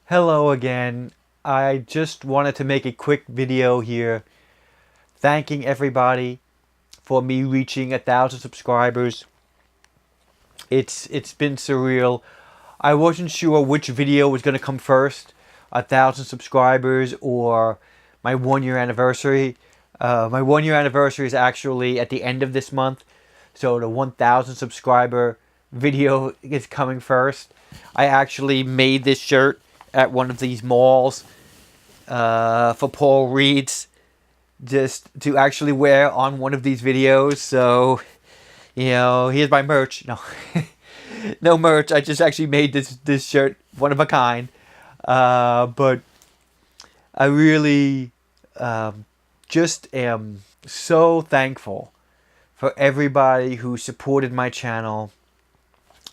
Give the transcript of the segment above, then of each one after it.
Hello again. I just wanted to make a quick video here thanking everybody for me reaching 1,000 subscribers. It's been surreal. I wasn't sure which video was going to come first, 1,000 subscribers or my 1 year anniversary. My 1 year anniversary is actually at the end of this month, so the 1,000 subscriber video is coming first. I actually made this shirt at one of these malls for Paul Reed's, just to actually wear on one of these videos. So, here's my merch. No, no merch. I just actually made this shirt, one of a kind. But I really just am so thankful for everybody who supported my channel.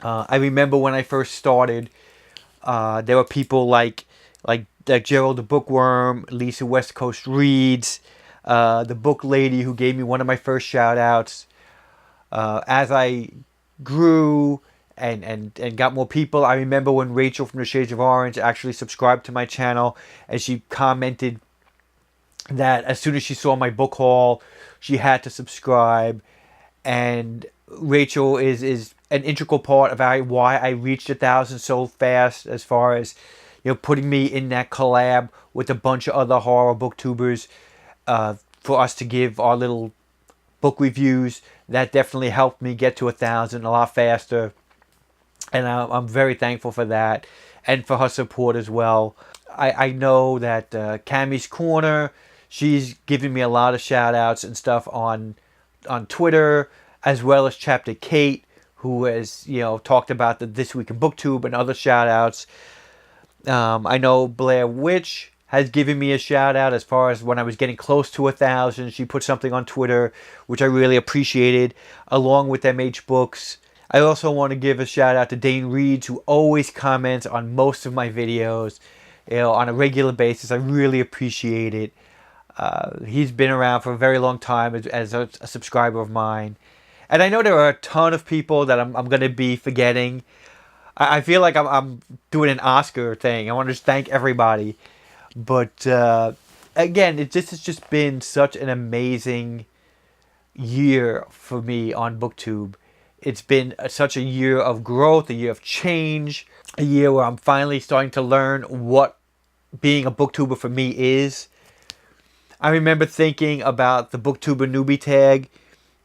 I remember when I first started, there were people like Gerald the Bookworm, Lisa West Coast Reads, the book lady who gave me one of my first shout outs. As I grew and got more people, I remember when Rachel from the Shades of Orange actually subscribed to my channel, and she commented that as soon as she saw my book haul, she had to subscribe. And Rachel is an integral part of why I reached 1,000 so fast, as far as putting me in that collab with a bunch of other horror booktubers for us to give our little book reviews. That definitely helped me get to 1,000 a lot faster, and I'm very thankful for that and for her support as well. I know that Cammy's Corner, she's giving me a lot of shout outs and stuff on Twitter, as well as Chapter Kate, who has talked about the This Week in Booktube and other shout outs. I know Blair Witch has given me a shout out as far as when I was getting close to 1,000. She put something on Twitter, which I really appreciated, along with MH Books. I also want to give a shout out to Dane Reeds, who always comments on most of my videos, on a regular basis. I really appreciate it. He's been around for a very long time as a subscriber of mine. And I know there are a ton of people that I'm going to be forgetting. I feel like I'm doing an Oscar thing. I want to just thank everybody. But again, it's just been such an amazing year for me on BookTube. It's been such a year of growth, a year of change, a year where I'm finally starting to learn what being a booktuber for me is. I remember thinking about the booktuber newbie tag,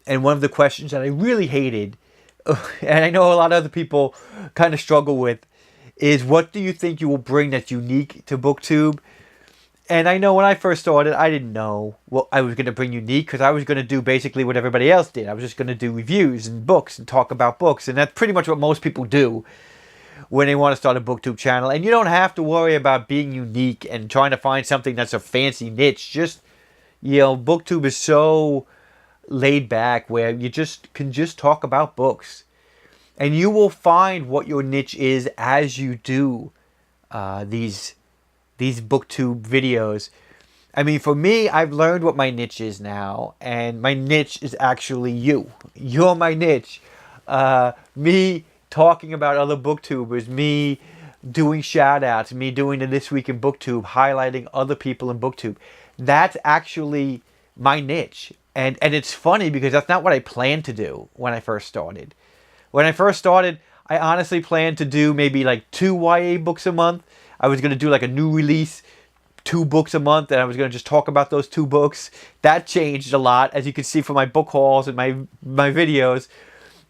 and one of the questions that I really hated, and I know a lot of other people kind of struggle with, is what do you think you will bring that's unique to BookTube? And I know when I first started, I didn't know what I was going to bring unique, because I was going to do basically what everybody else did. I was just going to do reviews and books and talk about books, and that's pretty much what most people do when they want to start a BookTube channel. And you don't have to worry about being unique and trying to find something that's a fancy niche. Just, BookTube is so laid back where you can just talk about books, and you will find what your niche is as you do these BookTube videos. I mean, for me, I've learned what my niche is now, and my niche is actually you. You're my niche. Me talking about other booktubers, me doing shout outs, me doing the This Week in Booktube, highlighting other people in BookTube. That's actually my niche. And it's funny because that's not what I planned to do when I first started. When I first started, I honestly planned to do maybe like 2 YA books a month. I was going to do like a new release, 2 books a month, and I was going to just talk about those 2 books. That changed a lot, as you can see from my book hauls and my videos.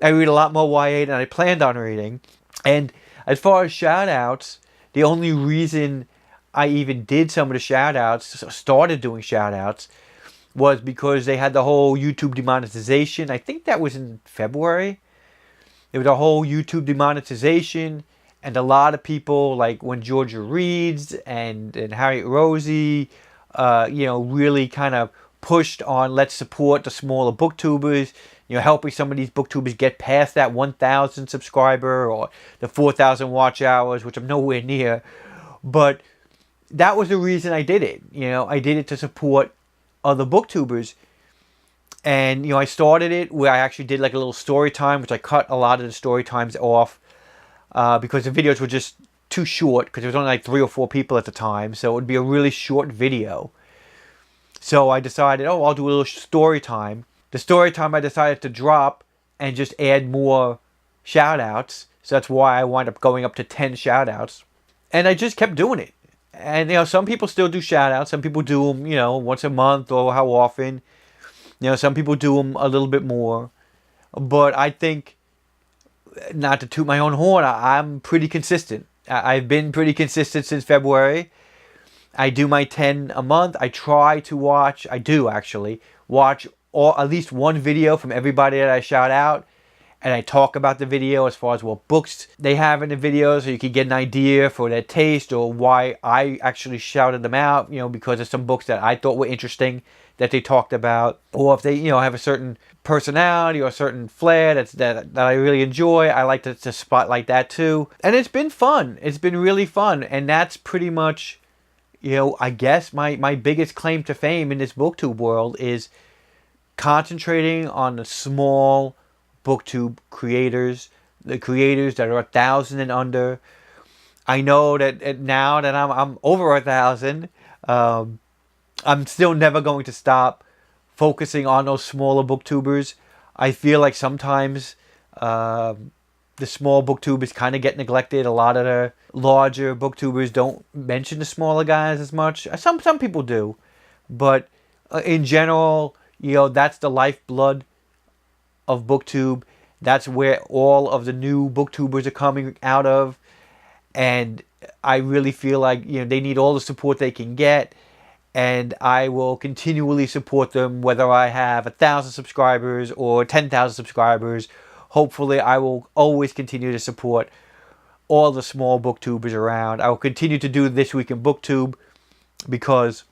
I read a lot more YA than I planned on reading. And as far as shout-outs, the only reason I even did some of the shout-outs, started doing shout-outs, was because they had the whole YouTube demonetization. I think that was in February. There was a whole YouTube demonetization, and a lot of people, like when Georgia Reads and Harriet Rosie, really kind of pushed on, let's support the smaller booktubers, helping some of these booktubers get past that 1,000 subscriber or the 4,000 watch hours, which I'm nowhere near. But that was the reason I did it. I did it to support other booktubers. And, I started it where I actually did like a little story time, which I cut a lot of the story times off because the videos were just too short because there was only like 3 or 4 people at the time, so it would be a really short video. So I decided, oh, I'll do a little story time. The story time I decided to drop and just add more shout outs. So that's why I wound up going up to 10 shout outs. And I just kept doing it. And, some people still do shout outs. Some people do them, once a month or how often. Some people do them a little bit more. But I think, not to toot my own horn, I'm pretty consistent. I've been pretty consistent since February. I do my 10 a month. I try to watch, I do actually, watch at least one video from everybody that I shout out. And I talk about the video as far as what books they have in the video, so you can get an idea for their taste or why I actually shouted them out, because of some books that I thought were interesting that they talked about. Or if they, have a certain personality or a certain flair that I really enjoy, I like to spotlight that too. And it's been fun. It's been really fun. And that's pretty much, I guess my biggest claim to fame in this booktube world is concentrating on the small booktube creators, the creators that are 1,000 and under. I know that now that I'm over 1,000, I'm still never going to stop focusing on those smaller booktubers. I feel like sometimes the small booktubers kind of get neglected. A lot of the larger booktubers don't mention the smaller guys as much. Some people do, but in general, that's the lifeblood of booktube. That's where all of the new booktubers are coming out of, and I really feel like they need all the support they can get, and I will continually support them whether I have 1,000 subscribers or 10,000 subscribers. Hopefully I will always continue to support all the small booktubers around. I will continue to do This Week in Booktube because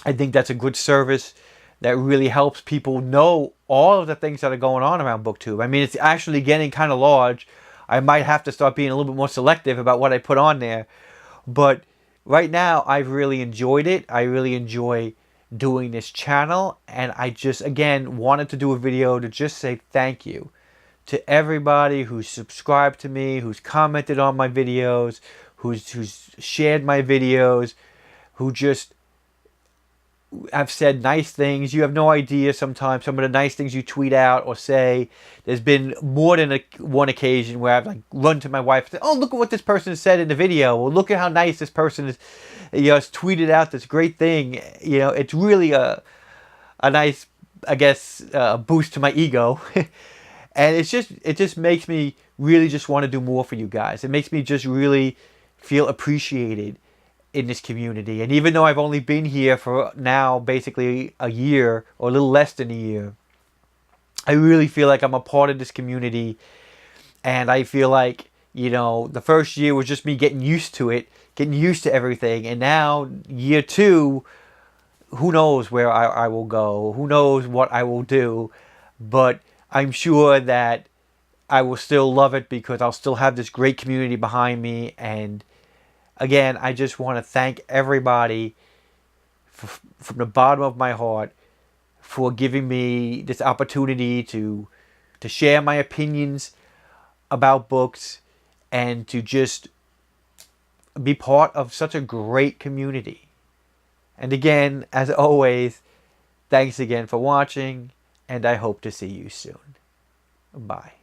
I think that's a good service that really helps people know all of the things that are going on around booktube. I mean, it's actually getting kind of large. I might have to start being a little bit more selective about what I put on there. But right now, I've really enjoyed it. I really enjoy doing this channel. And I just, again, wanted to do a video to just say thank you to everybody who's subscribed to me, who's commented on my videos, who's shared my videos, who just I've said nice things. You have no idea sometimes some of the nice things you tweet out or say. There's been more than one occasion where I've run to my wife and said, oh, look at what this person said in the video. Or look at how nice this person is, has tweeted out this great thing. It's really a nice, I guess, boost to my ego. And it just makes me really just want to do more for you guys. It makes me just really feel appreciated in this community. And even though I've only been here for now basically a year or a little less than a year, I really feel like I'm a part of this community. And I feel like, the first year was just me getting used to it, getting used to everything. And now year 2, who knows where I will go, who knows what I will do, but I'm sure that I will still love it because I'll still have this great community behind me. And again, I just want to thank everybody from the bottom of my heart for giving me this opportunity to share my opinions about books and to just be part of such a great community. And again, as always, thanks again for watching, and I hope to see you soon. Bye.